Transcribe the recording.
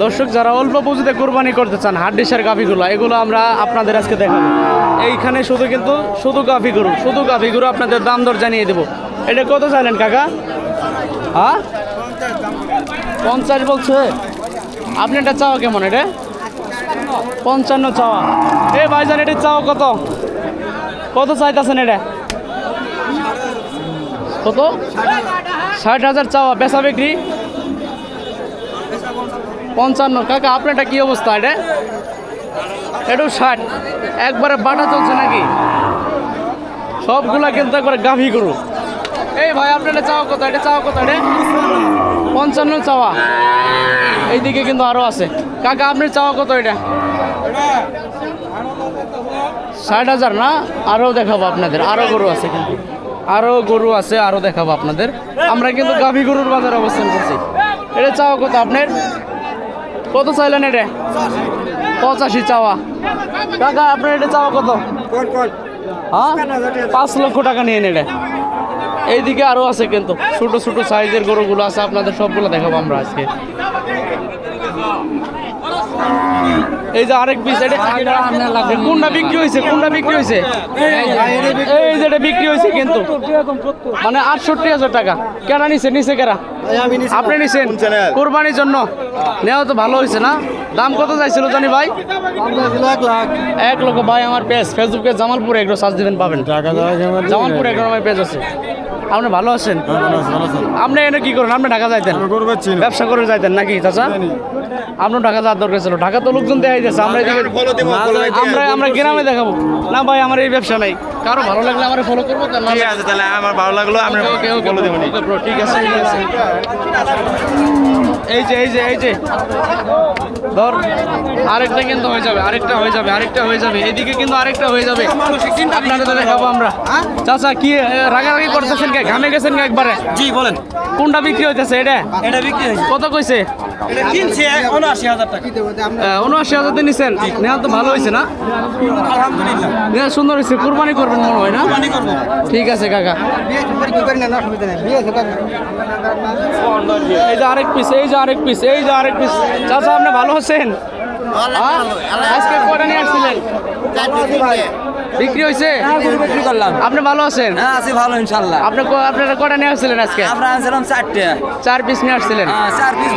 দর্শক যারা অল্প পুঁজিতে কোরবানি করতে চান হাড্ডিসার গাভীগুলো এগুলো আমরা আপনাদের আজকে দেখাবো। এইখানে শুধু গাভী গরু আপনাদের দাম দর জানিয়ে দেবো। এটা কত চাইলেন কাকা? হ্যাঁ 50 বলছে। আপনি এটা চাওয়া কেমন? এটা 55 চাওয়া। ভাইজান এটা চাওয়া কত চাইতেছেন? এটা কত? 60,000 চাওয়া, বেচা বিক্রি 55। কাকা আপনারটা কি অবস্থা? এটাও 60। একবারে বাটা চলছে নাকি? সবগুলা কিন্তু একবারে গাভী গরু। ভাই আপনার চাওয়া কত? এটা চাওয়া কত? 55 চাওয়া। এইদিকে কিন্তু আরো আছে। কাকা আপনার চাওয়া কত? এটা 60,000 না? আরও দেখাবো আপনাদের, আরও গরু আছে কিন্তু আরও দেখাবো আপনাদের। আমরা কিন্তু গাভী গরুর বাজারে অবস্থান করছি। এটা চাওয়া কত আপনার? কত চাইলেন? এটা 85 চাওয়া। কাকা আপনার এটা চাওয়া কত? হ্যাঁ 5 লক্ষ টাকা নিয়ে নেন। এটা এইদিকে আরও আছে কিন্তু ছোট সাইজের গরুগুলো আছে, আপনাদের সবগুলো দেখাবো আমরা আজকে। এই যে আরেক পিস, কোনটা বিক্রি হয়েছে? এই যেটা বিক্রি হয়েছে কিন্তু মানে 68,000 টাকা। কেনা নিছে কেরা? আপনি নিছেন কোরবানির জন্য? নেওয়া তো ভালো হয়েছে না? দাম কত চাইছিল জানি ভাই? 1 লক্ষ। ভাই আমার পেজ ফেসবুকে জামালপুর এগ্রো সার্চ দিবেন, পাবেন। জামালপুর এগ্রো আমার পেজ আছে। আপনি ভালো আছেন? আপনি এনে কি করেন? আপনি ঢাকা যাইতেন? ব্যবসা করে যাইতেন নাকি চাচা? আপনার ঢাকা যাওয়ার দরকার ছিল। ঢাকা তো লোকজন দেখাই যাচ্ছে, আমরা গ্রামে দেখাবো না ভাই। আমার এই ব্যবসা নাই, কারো ভালো লাগলে আমার ফলো করবো। তাহলে আমার ভালো লাগলো ঠিক আছে। এই যে ধর আরেকটা কিন্তু হয়ে যাবে, আরেকটা হয়ে যাবে। এদিকে কিন্তু আরেকটা হয়ে যাবে, আপনাদের দেখাবো আমরা। চাচা কি রাগারাগি করতেছেন? ঘামে গেছেন একবারে? জি বলেন, কোনটা বিক্রি হইতেছে? এটা বিক্রি হয়েছে। কত কইছে? 79,000 টাকা। 79,000 দিয়ে নিছেন? নেওয়া তো ভালো হয়েছে না? আলহামদুলিল্লাহ সুন্দর হয়েছে। কুরবানি করবেন মনে হয় না? ঠিক আছে কাকা। এই যে আরেক পিস চাচা আপনি ভালো আছেন? আজকে কয়টা নিয়ে আসছিলেন? বিক্রি হয়েছে? বিক্রি করলাম। আপনি ভালো আছেন? হ্যাঁ আছি ভালো ইনশাআল্লাহ। আপনারা কয়টা নিয়ে আসছিলেন আজকে? আমরা আনছিলাম 4 পিস নিয়ে আসছিলেন। 4 পিস